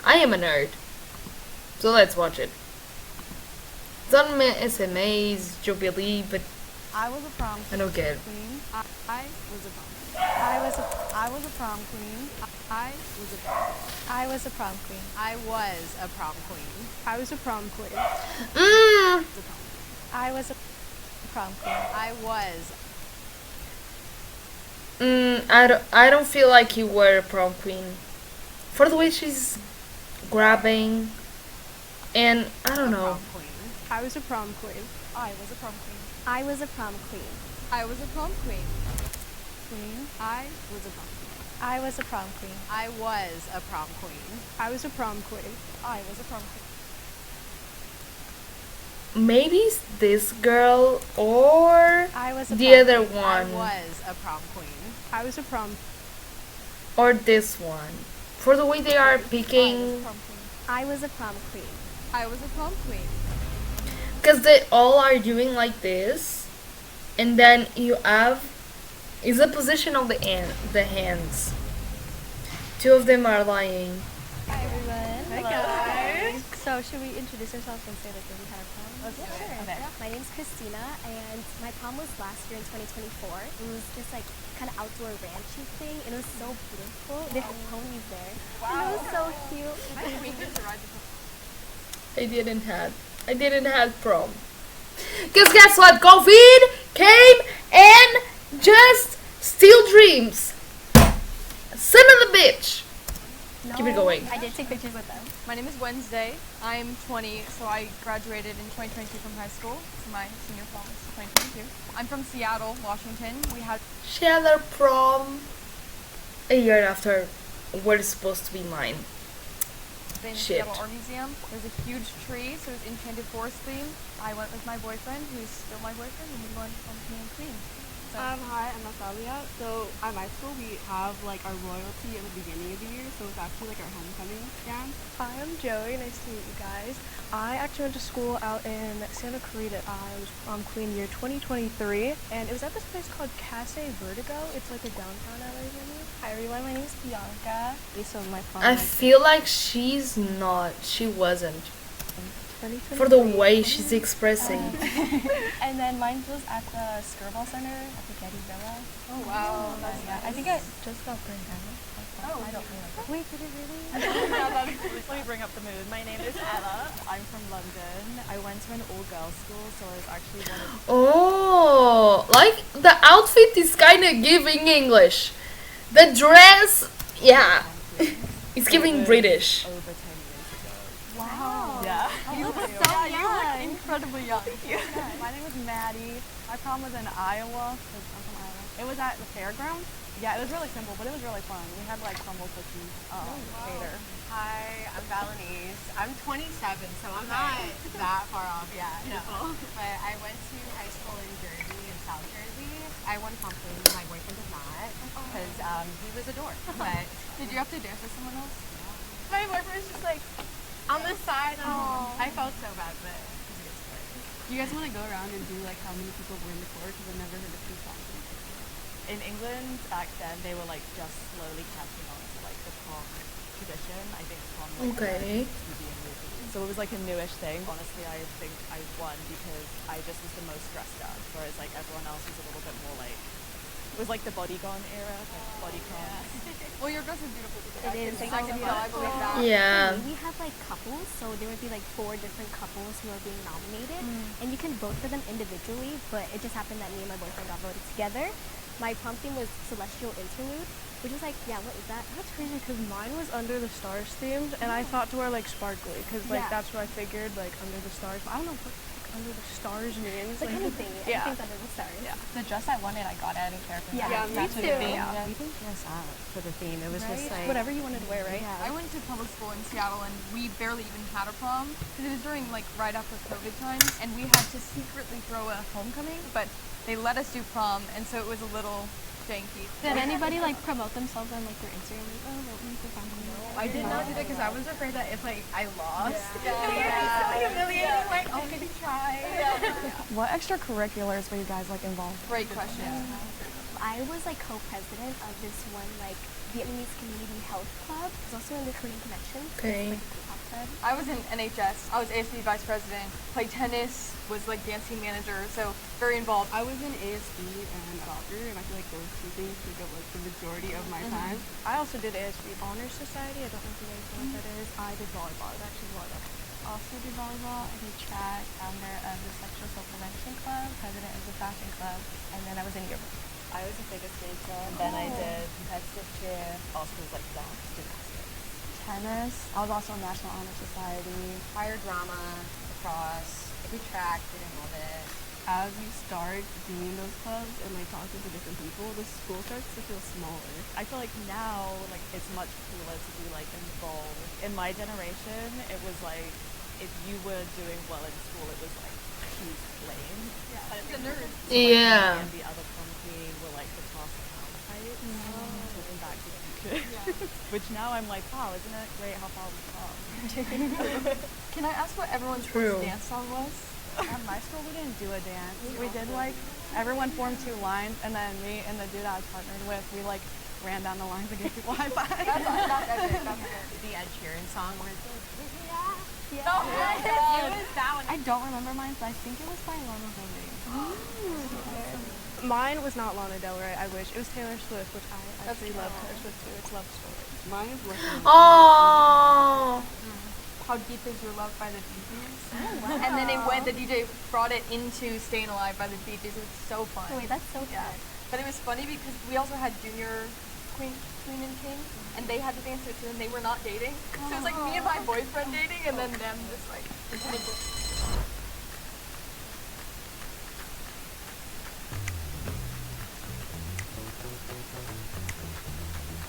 I am a nerd, so let's watch it. It's on my SMAs, Jubilee, but I was a prom I don't get it. queen. I was a prom. I was a prom queen. I was a prom. I was a prom queen. I was a prom queen. I was a prom queen. Mm. I was a prom queen. I was. I don't feel like you were a prom queen. For the way she's grabbing, and I don't know. Prom queen. I was a prom queen. I was a prom queen. I was a prom queen. I was a prom queen. Queen. I was a prom queen. I was a prom queen. I was a prom queen. I was a prom queen. I was a prom queen. Maybe it's this girl or I was a the prom other queen. I one was a prom queen. I was a prom. or this one. For the way they are picking, I was a prom queen. I was a prom queen. because they all are doing like this, and then you have is the position of the hands. Two of them are lying. Hi everyone. Hi guys. So should we introduce ourselves and say like where we had our prom? Let's do it. Sure. Okay. My name's Christina, and my prom was last year in 2024. It was this like kind of outdoor ranchy thing, and it was so beautiful. They had ponies there. And it was so cute. I didn't have prom. Cause guess what? COVID came and just steal dreams. Son of a bitch. Keep it going. I did take pictures with them. My name is Wednesday. I'm 20, so I graduated in 2022 from high school. So my senior prom is 2022. I'm from Seattle, Washington. We had She had her prom a year after what is supposed to be mine. the Shit. Seattle Art Museum. There's a huge tree, so it was Enchanted Forest theme. I went with my boyfriend, who's still my boyfriend, and we went on King and Queen. So Hi, I'm Natalia. So at my school, we have like our royalty at the beginning of the year, so it's actually like our homecoming dance. Hi, I'm Joey. Nice to meet you guys. I actually went to school out in Santa Clarita. I was prom queen year 2023, and it was at this place called Cafe Vertigo. It's like a downtown LA venue. Hi everyone, my name is Bianca. So my prom I was feel like she wasn't. 2023. For the way she's expressing. And then mine was at the Skirball Center at the Getty Villa. oh wow, that's Yeah, I think it just got burned down. Oh, I don't remember. Wait, did it really? Let me bring up the mood. My name is Ella. I'm from London. I went to an all-girls school, so I was actually one of Oh, like the outfit is kind of giving English. The dress, yeah, it's giving British. over 10 years ago. Wow. Yeah. you look so young. Incredibly young. My name was Maddie. My prom was in Iowa. 'Cause I'm from Iowa. It was at the fairgrounds. Yeah, it was really simple, but it was really fun. We had like crumble cookies. Cater. Hi, I'm Balinese. I'm 27, so I'm not that far off yet. No. But I went to high school in Jersey, in South Jersey. I won prom queen. My boyfriend did not, because he was a dork. But Did you have to dance with someone else? my boyfriend was just like on the side. I felt so bad, but it was a good story. Do you guys want to go around and do like how many people were in the court? Because I've never heard of two songs. In England back then, they were like just slowly catching on to like the prom tradition. I think prom was Okay. TV and movies. So it was like a newish thing. Honestly, I think I won because I just was the most dressed up, whereas like everyone else was a little bit more like it was like the bodycon era, like bodycon. Well, your dress is beautiful. It is I so can tell. I believe that. Yeah. We had like couples, so there would be like 4 different couples who are being nominated, and you can vote for them individually, but it just happened that me and my boyfriend got voted together. My prom theme was Celestial Interlude, which was like, yeah, what is that? That's crazy because mine was under the stars themed, and I thought to wear like sparkly because like Yeah. that's what I figured like under the stars. But I don't know what like, under the stars means. Like anything, yeah. anything's under the stars. Yeah. The dress I wanted, I got it. I didn't care for Yeah, me match with too. the theme. Yeah. We didn't dress up for the theme. It was just Right? like Whatever you wanted to wear, right? I went to public school in Seattle, and we barely even had a prom because it was during like right after COVID times, and we had to secretly throw a homecoming, but they let us do prom, and so it was a little janky. Did anybody like promote themselves on like their Instagram? Like, oh, vote me for prom queen? I did not do that because I was afraid that if like I lost, it would be Yeah. so humiliating. Like, oh, maybe try. What extracurriculars were you guys like involved? Great question. I was like co-president of this one like Vietnamese community health club. I was also in the Korean Connection. Okay. It's like a K-pop club. I was in NHS. I was ASB vice president. Played tennis. Was like dance team manager. So very involved. I was in ASB and soccer, and I feel like those two things took up like the majority of my time. I also did ASB Honor Society. I don't know if you guys know what that is. I did volleyball. It was actually volleyball. Also did volleyball. I did track, founder of the Sexual Assault Prevention Club, president of the Fashion Club, and then I was in yearbook. I was a figure skater, and then I did competitive cheer, also was like dance, gymnastics. Tennis. I was also in National Honor Society. Fire drama, lacrosse, we tracked, we didn't love it. As you start doing those clubs and like talking to different people, the school starts to feel smaller. I feel like now, like it's much cooler to be like involved. In my generation, it was like if you were doing well in school, it was like huge blame. Yeah, the nerd. Yeah. And the other prom queen were like the class account type. Talking back to the future. Which now I'm like, wow, isn't it great how far we've come? Can I ask what everyone's True. first dance song was? At my school, we didn't do a dance. We did like, everyone formed two lines, and then me and the dude I was partnered with, we like ran down the lines and gave people high five. That's it. The Ed Sheeran song where it's like, Yeah. Oh my God. it was that one. I don't remember mine, but I think it was by Lana Del Rey. Mine was not Lana Del Rey. I wish it was Taylor Swift, which I actually cute. love Taylor Swift too. It's Love Story. Mine is looking. Oh. How Deep Is Your Love by the Bee Gees. Oh, wow. And then the DJ brought it into Staying Alive by the Bee Gees. It was so fun. Oh, wait, that's so Yeah. fun. But it was funny because we also had Junior Queen and King, and they had to dance to it too, and they were not dating. So it was like me and my boyfriend dating, and then them just like.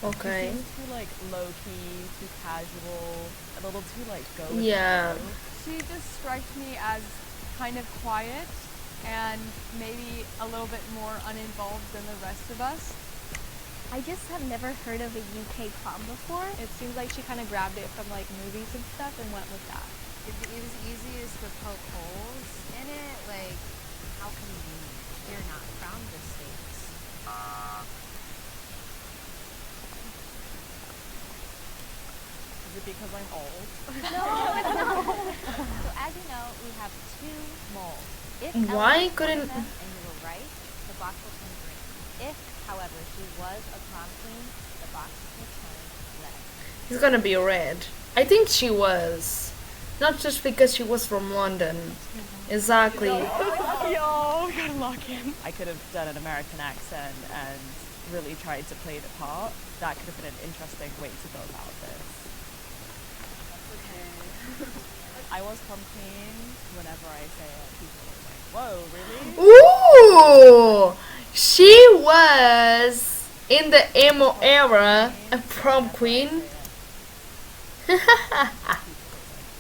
Okay. It seems too like low key, too casual, a little too like go. Yeah. She just strikes me as kind of quiet and maybe a little bit more uninvolved than the rest of us. I just have never heard of a UK prom before. It seems like she kind of grabbed it from like movies and stuff and went with that. It was easiest to poke holes in it. Like, how convenient. You're not from the States. Is it because I'm old? No, it's not. So as you know, we have two moles. If Why Ellen was one couldn't- of them and you were right, the box will turn green. If, however, she was a prom queen, the box will turn red. It's gonna be red. I think she was. Not just because she was from London. Exactly. Yo, we gotta lock in. I could have done an American accent and really tried to play the part. That could have been an interesting way to go about this. I was prom queen. Whenever I say it, people are like, whoa, really? Ooh! She was in the emo era a prom queen.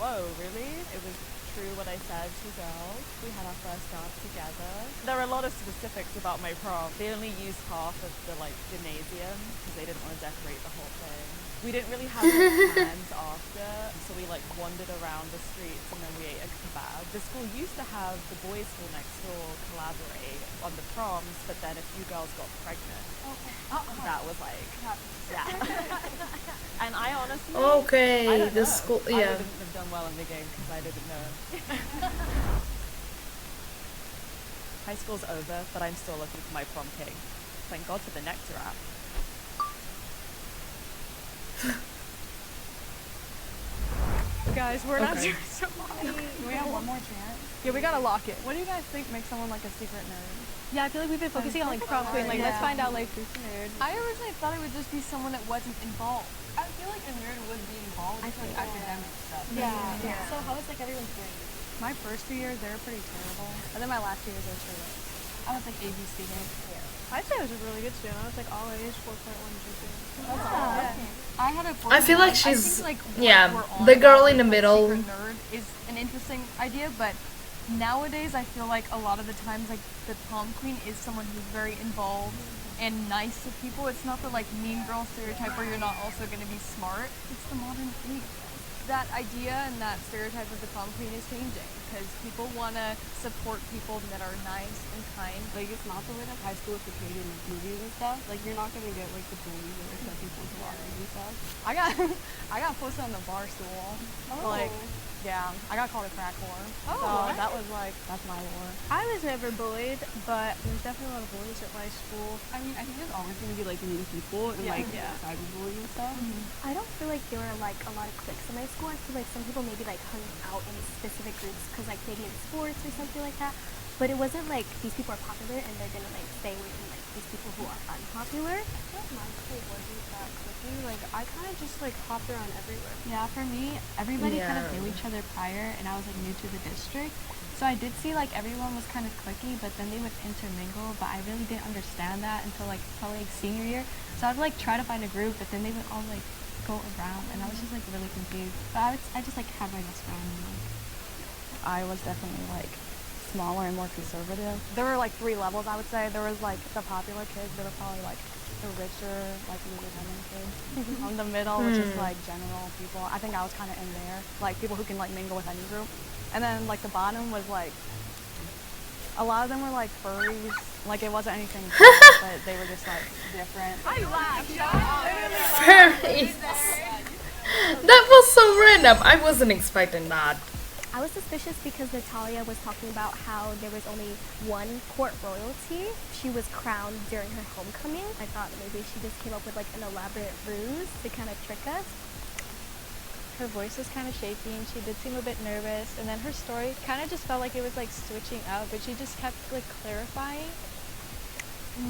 Whoa, really? It was true what I said to girls. We had our first dance together. There are a lot of specifics about my prom. They only used half of the like gymnasium because they didn't want to decorate the whole thing. We didn't really have any plans after, so we like wandered around the streets and then we ate a kebab. The school used to have the boys' school next door collaborate on the proms, but then a few girls got pregnant. That was like, yeah. And I honestly, I Okay, don't the know. school, I yeah. wouldn't have done well in the game because I didn't know. High school's over, but I'm still looking for my prom king. Thank God for the Nectar app. Guys, we're not Okay. doing so well. Do we have one more chance? Yeah, we gotta lock it. What do you guys think makes someone like a secret nerd? Yeah, I feel like we've been focusing on like prom queen. Like, let's Yeah. find out like who's the nerd. I originally thought it would just be someone that wasn't involved. I feel like a nerd would be involved with like academic stuff. Yeah. So how is like everyone's grade? My first 2 years, they were pretty terrible. And then my last 2 years, I was really good. I was like A, B student. I'd say I was a really good student. I was like all A's, 4.1 GPA. I had a I feel like boyfriend, she's- I think, like, what yeah, we're on the girl about in the with, like, middle. secret nerd is an interesting idea, but nowadays I feel like a lot of the times like the prom queen is someone who's very involved and nice to people. It's not the like mean girl stereotype where you're not also going to be smart. It's the modern age. that idea and that stereotype of the prom queen is changing because people want to support people that are nice and kind. Like, it's not the way that high school is portrayed in movies and stuff. Like, you're not gonna get like the bullies or like the people who are and stuff. I got posted on the bar stool. Like, yeah, I got called a crack whore. So that was like, that's my war. I was never bullied, but there's definitely a lot of bullies at my school. I mean, I think there's always gonna be like mean people and like cyberbullying and stuff. I don't feel like there were like a lot of cliques in my school. I feel like some people maybe like hung out in specific groups because like maybe in sports or something like that. But it wasn't like these people are popular and they're gonna like stay away from like these people who are unpopular. I feel like my school wasn't that cliquey. Like, I kind of just like hopped around everywhere. Yeah, for me, everybody kind of Yeah. knew each other prior, and I was like new to the district. So I did see like everyone was kind of cliquey, but then they would intermingle. But I really didn't understand that until like probably like senior year. So I'd like try to find a group, but then they would all like go around, and I was just like really confused. But I just like had my best friend. And, like, I was definitely like smaller and more conservative. There were like 3 levels, I would say. There was like the popular kids. They were probably like the richer, like Lululemon kids. The middle was just like general people. I think I was kind of in there, like people who can like mingle with any group. And then like the bottom was like, a lot of them were like furries. Like it wasn't anything, but they were just like different. Fairies. That was so random. I wasn't expecting that. I was suspicious because Natalia was talking about how there was only one court royalty. She was crowned during her homecoming. I thought maybe she just came up with like an elaborate ruse to kind of trick us. Her voice was kind of shaky and she did seem a bit nervous. And then her story kind of just felt like it was like switching up, but she just kept like clarifying.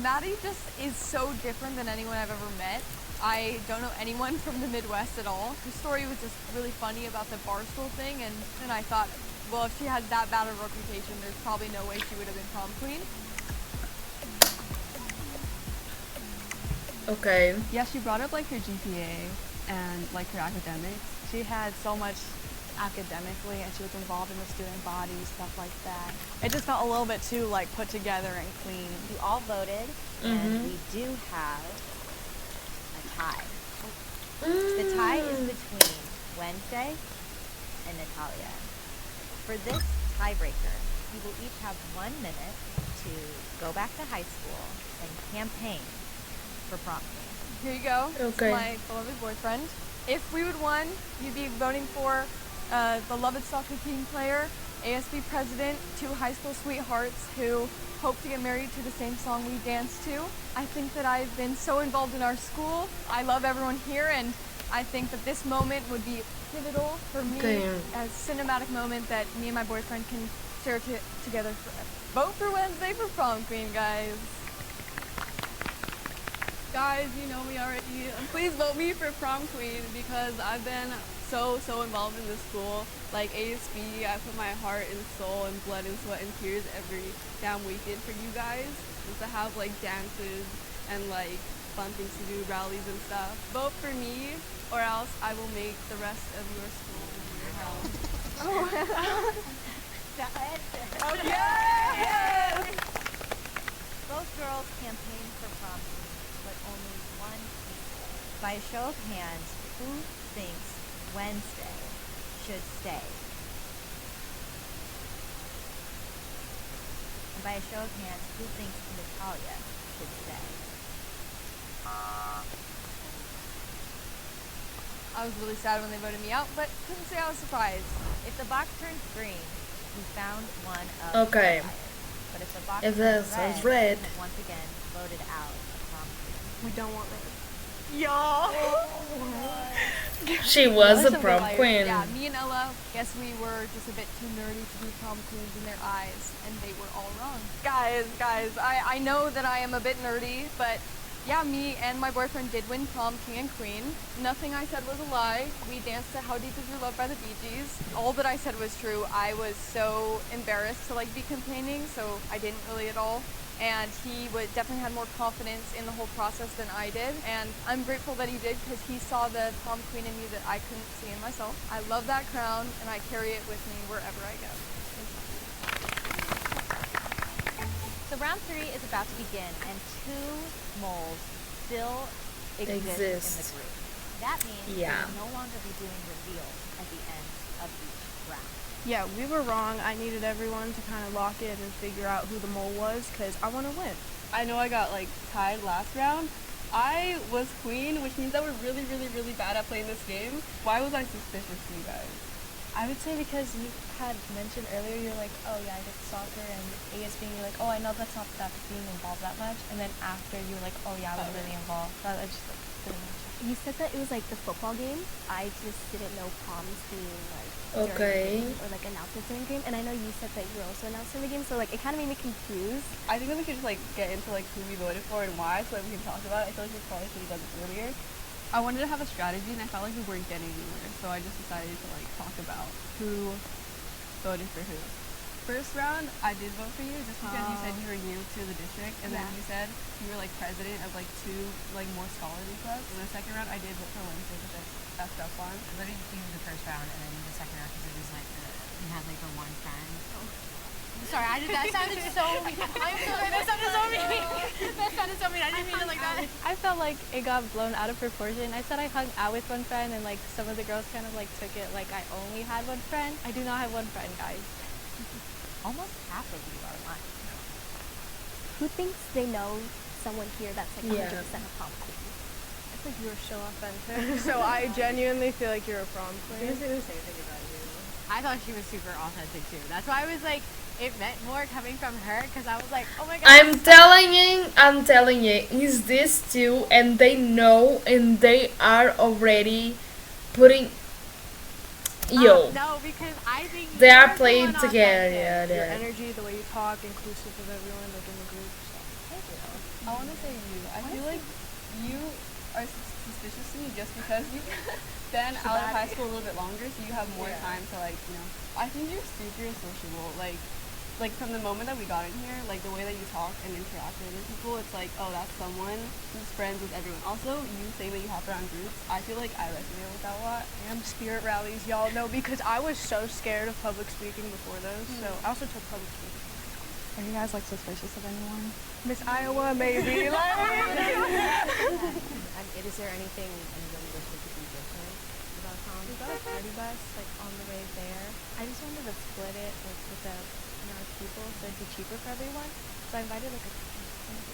Maddie just is so different than anyone I've ever met. I don't know anyone from the Midwest at all. Her story was just really funny about the barstool thing, and then I thought, well, if she had that bad of a reputation, there's probably no way she would have been prom queen. Okay. Yeah, she brought up like her GPA and like her academics. She had so much academically and she was involved in the student body, stuff like that. It just felt a little bit too like put together and clean. We all voted, and we do have a tie. The tie is between Wednesday and Natalia. For this tiebreaker, you will each have 1 minute to go back to high school and campaign for prom queen. Here you go. Okay. My beloved boyfriend. If we would won, you'd be voting for beloved soccer team player, ASB president, 2 high school sweethearts who hope to get married to the same song we dance to. I think that I've been so involved in our school. I love everyone here, and I think that this moment would be pivotal for me, Okay. a cinematic moment that me and my boyfriend can share together forever. Vote for Wednesday for prom queen, guys. Guys, you know me already. Please vote me for prom queen because I've been so involved in this school. Like ASB, I put my heart and soul and blood and sweat and tears every damn weekend for you guys. And to have like dances and like fun things to do, rallies and stuff. Vote for me or else I will make the rest of your school your hell. Both girls campaigned for prom queen, but only one people. By a show of hands, who thinks Wednesday should stay? And by a show of hands, who thinks Natalia should stay? I was really sad when they voted me out, but couldn't say I was surprised. If the box turns green, we found one of Okay. the fires. But if the box If turns this was red, red. we have once again voted out a prom queen. We don't want red. She was a Most of the prom liars- queen. Yeah, me and Ella, guess we were just a bit too nerdy to be prom queens in their eyes, and they were all wrong. Guys, I know that I am a bit nerdy, but yeah, me and my boyfriend did win prom king and queen. Nothing I said was a lie. We danced to How Deep Is Your Love by the Bee Gees. All that I said was true. I was so embarrassed to like be campaigning, so I didn't really at all. And he definitely had more confidence in the whole process than I did. And I'm grateful that he did because he saw the prom queen in me that I couldn't see in myself. I love that crown and I carry it with me wherever I go. So round 3 is about to begin, and 2 moles still exist in the Exist. group. That means we Yeah. will no longer be doing reveals at the end of each round. Yeah, we were wrong. I needed everyone to kind of lock in and figure out who the mole was because I want to win. I know I got like tied last round. I was queen, which means that we're really, really, really bad at playing this game. Why was I suspicious to you guys? I would say because you had mentioned earlier, you're like, oh yeah, I did soccer and ASB, and you're like, oh, I know that's not that being involved that much. And then after, you were like, oh yeah, I was really involved. I just like, didn't mention. You said that it was like the football game. I just didn't know proms being like Okay. during the game or like announcements during the game. And I know you said that you were also announcing the game, so like it kind of made me confused. I think that we should just like get into like who we voted for and why, so that we can talk about it. I feel like we probably should have done this earlier. I wanted to have a strategy, and I felt like we weren't getting anywhere, so I just decided to like talk about who voted for who. First round, I did vote for you just because you said you were new to the district, and then you said you were like president of like 2 like more scholarly clubs. And the second round, I did vote for Wednesday because that's stuff fun. What did you do the first round and then the second round because it was like you had like the one friend? Sorry, that sounded so mean. I'm sorry, that sounded so mean. That sounded so mean. I didn't mean it like that. I felt like it got blown out of proportion. I said I hung out with one friend, and like some of the girls kind of like took it like I only had one friend. I do not have one friend, guys. Almost half of you are lying. Who thinks they know someone here that's like 100% Yeah. a prom queen? I think you were so authentic. So I genuinely feel like you're a prom queen. I thought she was super authentic too. That's why I was like, it meant more coming from her because I was like, oh my god. I'm telling you, is this too, and they know, and they are already putting. Yo, No, because I think they are you're the playing one together. authentic. Yeah, Your yeah. energy, the way you talk, inclusive of everyone, like in the group. Thank you. I want to say you. I feel like you are suspicious to me just because you've been out of high school a little bit longer, so you have more time to like, you know. I think you're super sociable. Like from the moment that we got in here, like the way that you talk and interact with other people, it's like, oh, that's someone who's friends with everyone. Also, you saying that you hop around groups, I feel like I resonate with that a lot. And spirit rallies, y'all know, because I was so scared of public speaking before those. So I also took public speaking. Are you guys like suspicious of anyone? Miss Iowa, maybe. Is there anything anyone wishes to be different about prom? We got a party bus like on the way there. I just wanted to split it like with the amount of people so it'd be cheaper for everyone. So I invited like a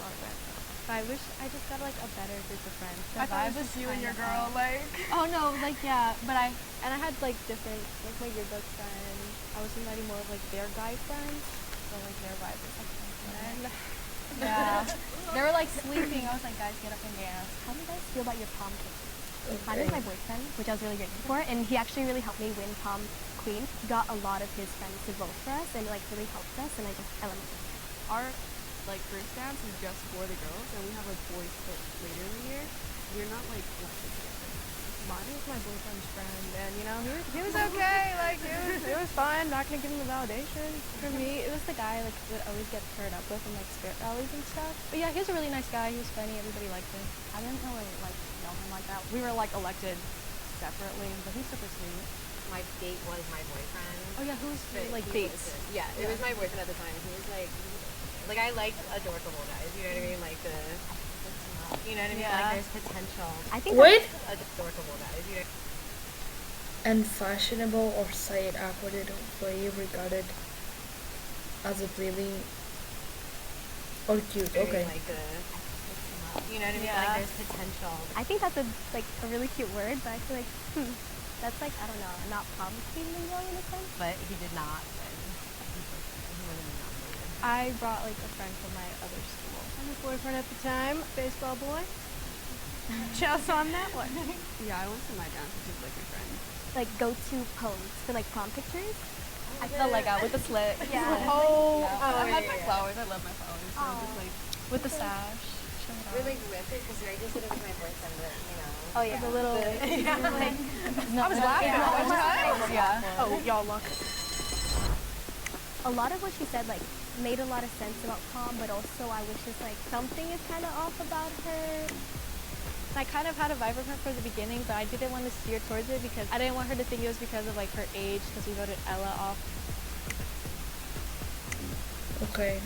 lot of friends. But I wish I just got like a better group of friends. The I thought vibe it was just you and kinda your girl, off. like. Oh no, like yeah, but I had like different like my yearbook friends. I was inviting more of like their guy friends, so like their vibe was like different. Yeah, they were like sleeping. I was like, guys, get up and dance. How do you guys feel about your prom pictures? Mine Okay. was my boyfriend, which I was really grateful for, and he actually really helped me win prom queen. He got a lot of his friends to vote for us, and like really helped us, and I love it. Our like first dance is just for the girls, and we have like boys split later in the year. We're not like collected together. Mine was my boyfriend's friend, and you know, he was okay. Like it was fine. Not gonna give him the validation. For me, it was the guy like would always get paired up with in like spirit rallies and stuff. But yeah, he was a really nice guy. He was funny. Everybody liked him. I didn't really like know him like that. We were like elected separately, but he's super sweet. My date was my boyfriend. Oh yeah, who's but like he dates? wasn't- Yeah, it was my boyfriend at the time. He was like I like adorable guys. You know what I mean? Like you know what I mean? Yeah. Like there's potential. I think Wait, Adorable guys. You know. and fashionable or say it awkward way regarded as a pleasing or cute. Very, Okay. Like you know what I mean? Yeah. Like there's potential. I think that's a really cute word, but I feel like that's like, I don't know, not prom queen lingo in a sense. But he did not win. He wasn't nominated. I brought like a friend from my other school. And his boyfriend at the time, baseball boy. Chelsea on that one. Yeah, I went to my dance, which is like your friend. Like go-to pose for like prom pictures. I felt like out with the slit. Yeah. Oh, I had my flowers. I love my flowers. So I'm just like, With the sash. Show it We're off. like with it because Ray just said it was my boyfriend, but you know. Oh yeah. The little. I was laughing. Yeah. Oh, y'all luck. A lot of what she said like made a lot of sense about prom, but also I was just like something is kind of off about her. I kind of had a vibe from her for the beginning, but I didn't want to steer towards it because I didn't want her to think it was because of like her age, because we voted Ella off. Okay.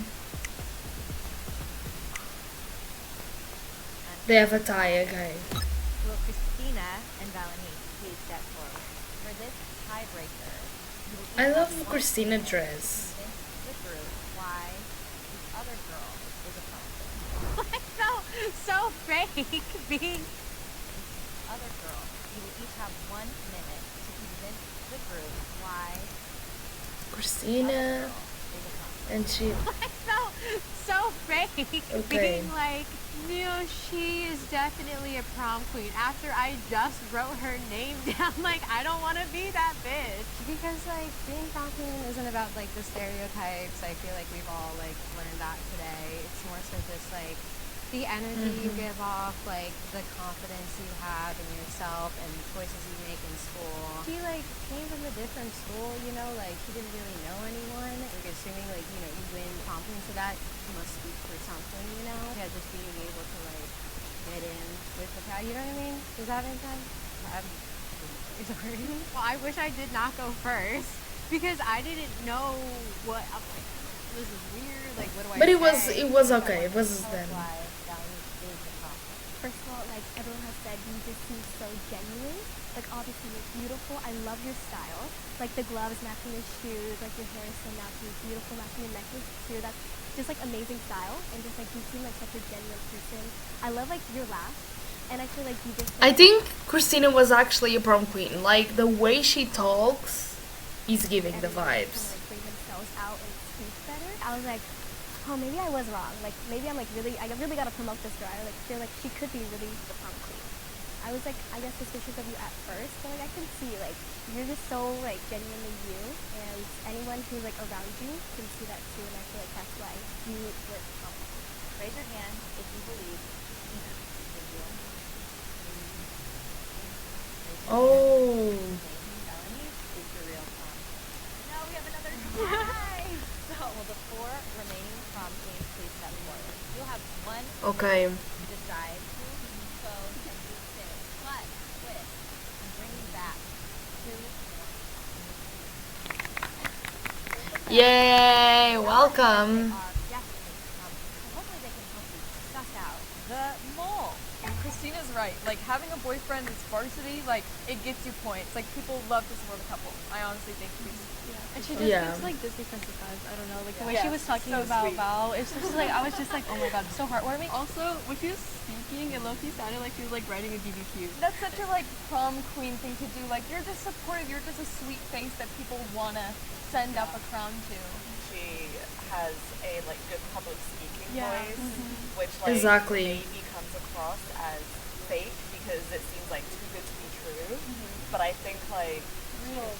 They have a tie, okay. Well, Christina Christina and Valenice, please step forward. For this tiebreaker, you will I each love have 1 Christina minute dress. to convince the group why the other girl is a prom queen. So fake being. Other girl, you will each have 1 minute to convince the group why Christina, is a prom queen. and she. So fake Okay. being like, no, she is definitely a prom queen after I just wrote her name down. Like, I don't want to be that bitch. Because like being prom queen isn't about like the stereotypes. I feel like we've all like learned that today. It's more so just like the energy you give off, like the confidence you have in yourself and the choices you make in school. She like came from a different school, you know, like she didn't really know anyone. Like assuming like, you know, you win confidence to that, you must speak for something, you know? Yeah, just being able to like get in with the crowd, you know what I mean? Does that make sense? I'm sorry. Well, I wish I did not go first because I didn't know what, I'm like, this is weird, like what do I But say? it was okay. It was Tell us then. why Valenice is the prom queen. First of all, like everyone has said, you just seem so genuine. Like obviously you're beautiful. I love your style. Like the gloves matching your shoes, like your hair is so naturally beautiful, matching your necklace too. That's just like amazing style. And just like you seem like such a genuine person. I love like your laugh. And I feel like you just I think Christina was actually a prom queen. Like the way she talks is giving the everyone vibes. kinda, like bring themselves out and speak better. I was like, oh, maybe I was wrong. Like maybe I really gotta promote this girl. I like feel like she could be really the prom queen. I was like, I guess suspicious of you at first, but like I can see like you're just so like genuinely you, and anyone who's like around you can see that too. And I feel like that's why you were the prom queen. Raise your hand if you believe Christina is the real prom queen. Oh. Valenice is the real prom queen. No, we have another tie. So, will the 4 remaining prom queens please step forward? You'll have 1 Okay. to decide who goes and who stays. But, twist, I'm bringing back 2 more. Yay! They Welcome. are definitely prom queens. So hopefully they can help you suss out the mole. Christina's right. Like having a boyfriend that's varsity, like it gets you points. Like people love to support a couple. I honestly think she's And she just Yeah. gives like Disney princess vibes. I don't know, like the way Yeah. she was talking So about sweet. Val. It's just like I was just like, oh my god, so heartwarming. Also, when she was speaking, it low-key sounded like she was like writing a BBQ. that's such a like prom queen thing to do. Like you're just supportive. You're just a sweet face that people wanna send up a crown to. She has a like good public speaking Yeah. voice, which like Exactly. maybe comes across as fake because it seems like too good to be true. But I think like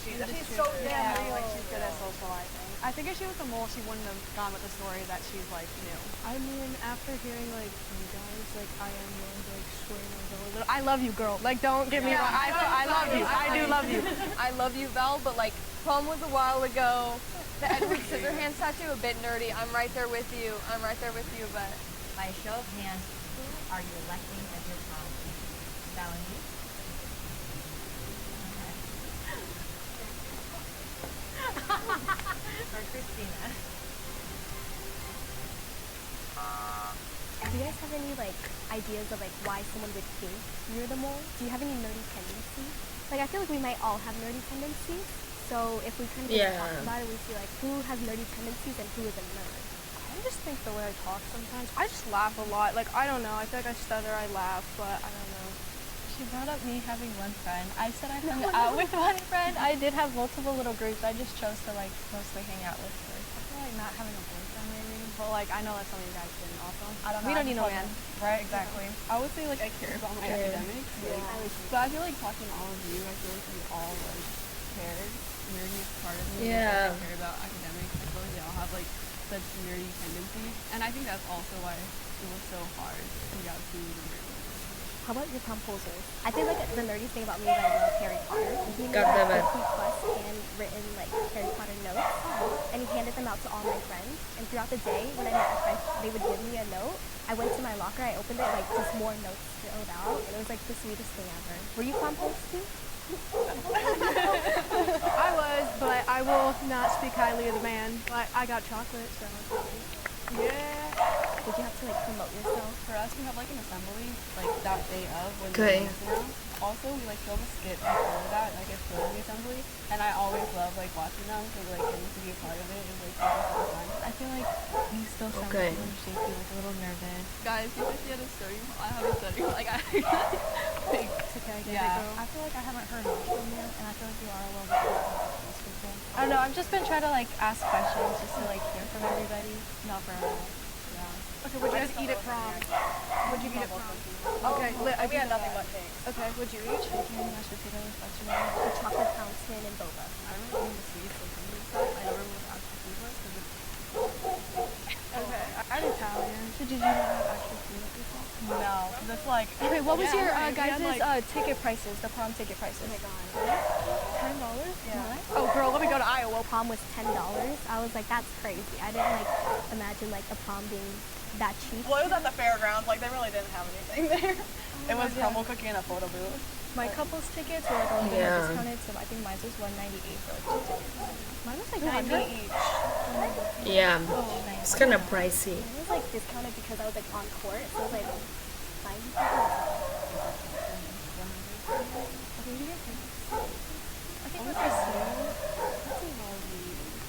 she's so Yeah, real. like she's good at socializing. I think if she was a mole, she wouldn't have gone with the story that she's like new. I mean, after hearing like you guys, like I am willing to like swear my little. I love you, girl. Like don't get me wrong. I love you. I do love you. I love you, Val, but like prom was a while ago. The Edward Scissorhands statue a bit nerdy. I'm right there with you. But By a show of hands, who are you electing as your prom queen? Valenice? Or Christina? Do you guys have any like ideas of like why someone would think you're the mole? Do you have any nerdy tendencies? Like I feel like we might all have nerdy tendencies. So if we kind of just talk Yeah. about it, we see like who has nerdy tendencies and who is a nerd. I just think the way I talk sometimes, I just laugh a lot. Like I don't know. I feel like I stutter, I laugh, but I don't know. She brought up me having one friend. I said I hung out with one friend. I did have multiple little groups. I just chose to like mostly hang out with her. I feel like not having a boyfriend maybe, but like I know that's something you guys can also. I don't know. We don't I need just no wasn't- man. Right, exactly. I would say like I care about my academics. Like, but I feel like talking to all of you, I feel like we all like care. Nerdy is part of me. Yeah. I care about academics. I feel like they all have like such nerdy tendencies, and I think that's also why it was so hard to figure out who the nerdy was. How about your composers? I think like the nerdy thing about me is I love Harry Potter. He made God damn like it. 50 plus handwritten like Harry Potter notes, and he handed them out to all my friends. And throughout the day, when I met my friends, they would give me a note. I went to my locker, I opened it, like just more notes filled out, and it was like the sweetest thing ever. Were you composed too? I was, but I will not speak highly of the man. But I got chocolate, so yeah. Did you have to like promote yourself for us, we have like an assembly like that day of when Okay. the around. Also, we like film a skit before that, like it's during the assembly, and I always love like watching them because like getting to be a part of it is like super fun. I feel like you still sound Okay. a little shaky, like a little nervous. Guys, you said she had a study. I have a study. Like I, like, It's okay, I get Yeah. it, girl. I feel like I haven't heard much from you, and I feel like you are a little bit confidential speaking. I don't know. I've just been trying to like ask questions just to like hear from everybody. Not for a while. Yeah. Okay, what'd you guys eat at prom? What'd you eat at prom? Okay, we had nothing but cake. Okay, what'd you eat? Chicken, mashed potatoes, vegetables, The chocolate fountain and boba. I remember eating the sweets and some of the stuff. I don't remember what the actual food was because it's Okay, I'm Italian. So did you not have actual food at your prom? no, that's like. Okay, what was Yeah, your right, we had, guys' like- ticket prices, the prom ticket prices? Oh my god. $10? Yeah. Oh, girl, let me go to Iowa. Prom was $10. I was like, that's crazy. I didn't like imagine like a prom being that cheap. Well, it was at the fairgrounds. Like they really didn't have anything there. It was crumble cookie and a photo booth. My couple's tickets were like a little Yeah. bit discounted, so I think mine was $198 for like 2 tickets. Mine was like 200 $100 each. Yeah. Oh, It's kind of pricey. It was like discounted because I was like on court, so it was like 90. I think with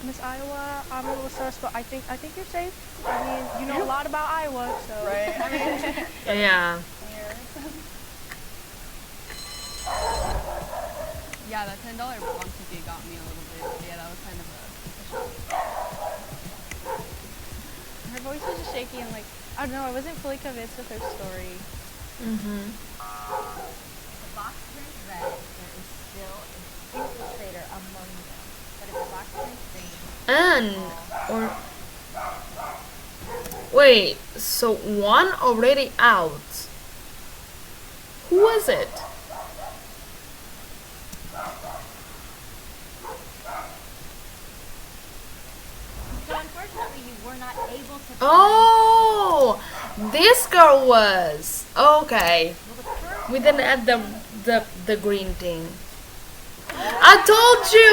Miss Iowa, I'm a little sus, but I think you're safe. I mean, you know a lot about Iowa, so. Right. I mean, Yeah. yeah, that $10 prom ticket got me a little bit. Yeah, that was kind of a shock. Her voice was just shaky and like, I don't know, I wasn't fully convinced with her story. Mhm. The box print red, there is still an infiltrator among them. But if the box print green, And or wait, so one already out. Who was it? so unfortunately you were not able to find Oh, this girl was okay. We didn't add the green thing. I told you.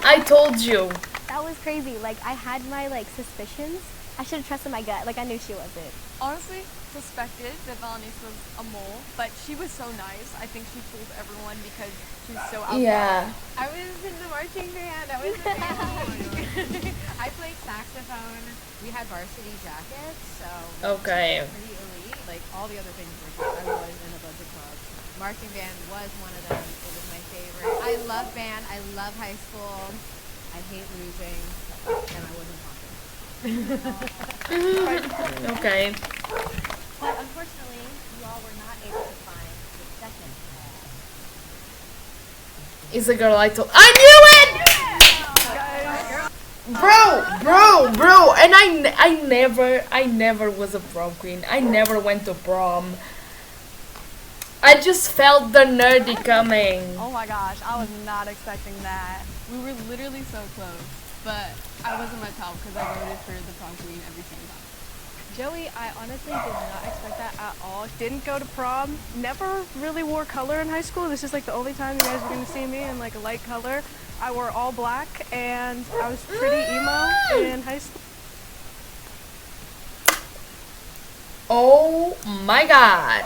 I told you. That was crazy. Like I had my like suspicions. I should have trusted my gut. Like I knew she wasn't. Honestly, suspected that Valenice was a mole, but she was so nice. I think she fooled everyone because she was so out Yeah. I was in the marching band. I was amazing. I played saxophone. We had varsity jackets, so Okay. pretty elite. Like all the other things were good. I was in a bunch of clubs. Marching band was one of them. It was my favorite. I love band. I love high school. I hate losing, and I wasn't popular. Okay. but unfortunately you all were not able to find the second tag. It's a girl I told. I knew it! Bro, and I never was a prom queen. I never went to prom. I just felt the nerdy coming. Oh my gosh, I was not expecting that. We were literally so close, but I wasn't my top because I voted for the prom queen every single time. Joey, I honestly did not expect that at all. Didn't go to prom. Never really wore color in high school. This is like the only time you guys are gonna see me in like a light color. I wore all black and I was pretty emo in high school. Oh my god.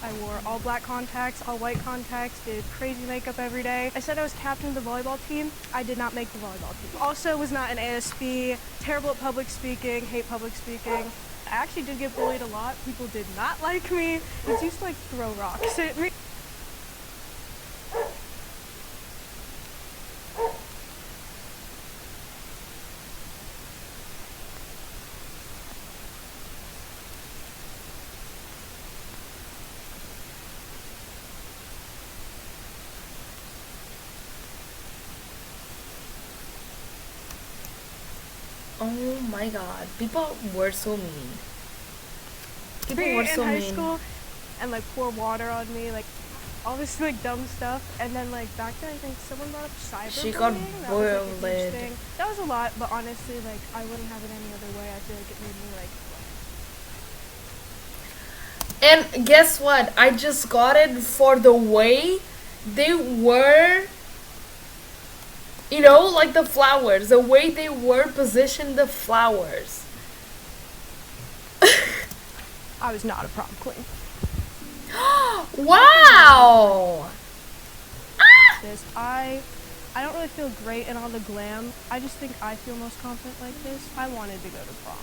I wore all black contacts, all white contacts, did crazy makeup every day. I said I was captain of the volleyball team. I did not make the volleyball team. Also was not an ASB, terrible at public speaking, hate public speaking. I actually did get bullied a lot. People did not like me. Kids used to like throw rocks at me. Oh my god. People were so mean. People were in so high mean. school and like pour water on me, like all this like dumb stuff. And then like back then I think someone brought up cyberbullying. She got That was, like, a huge bullied. thing. That was a lot, but honestly like I wouldn't have it any other way. I feel like it made me like And guess what? I just got it for the way they were, you know, like the flowers, the way they were positioned, the flowers. I was not a prom queen. Wow! This I don't really feel great in all the glam. I just think I feel most confident like this. I wanted to go to prom.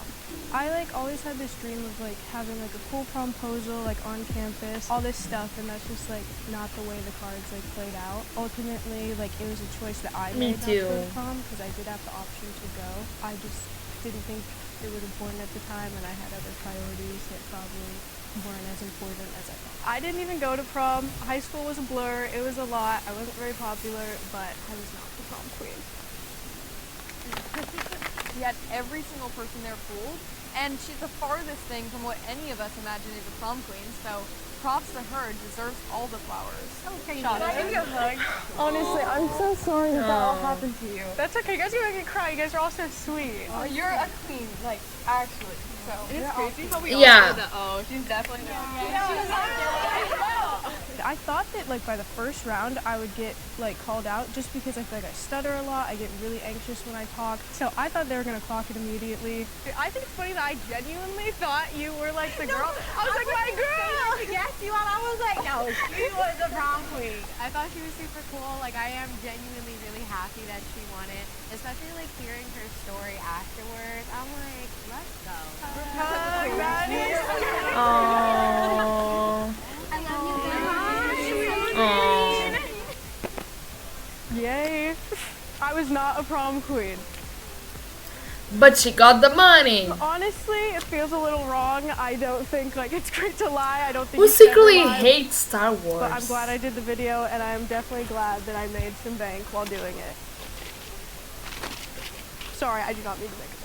I like always had this dream of like having like a cool promposal like on campus, all this stuff, and that's just like not the way the cards like played out. Ultimately, like it was a choice that I Me made not too. to go to prom because I did have the option to go. I just didn't think it was important at the time, and I had other priorities that probably weren't as important as I thought. I didn't even go to prom. High school was a blur. It was a lot. I wasn't very popular, but I was not the prom queen. We had every single person there fooled, and she's the farthest thing from what any of us imagine is a prom queen, so props to her, deserves all the flowers. Okay, Shout out. Honestly, I'm so sorry that all happened to you. That's okay. You guys are making me cry. You guys are all so sweet. You're a queen, like, actually. So It's crazy how we Yeah. all said that. Oh, she's definitely I thought that like by the first round I would get like called out just because I feel like I stutter a lot. I get really anxious when I talk. So I thought they were gonna clock it immediately. I think it's funny that I genuinely thought you were like the girl. I was like, my girl! Yes, you all. I was like, no, she was the prom queen. I thought she was super cool. Like, I am genuinely really happy that she won it. Especially, like, hearing her story afterwards. I'm like, let's go. Aww. I love you guys. Aww. Yay. I was not a prom queen. But she got the money. Honestly, it feels a little wrong. I don't think like it's great to lie. I don't think Who you should ever secretly lie. hates Star Wars? But I'm glad I did the video, and I'm definitely glad that I made some bank while doing it. Sorry, I do not mean to make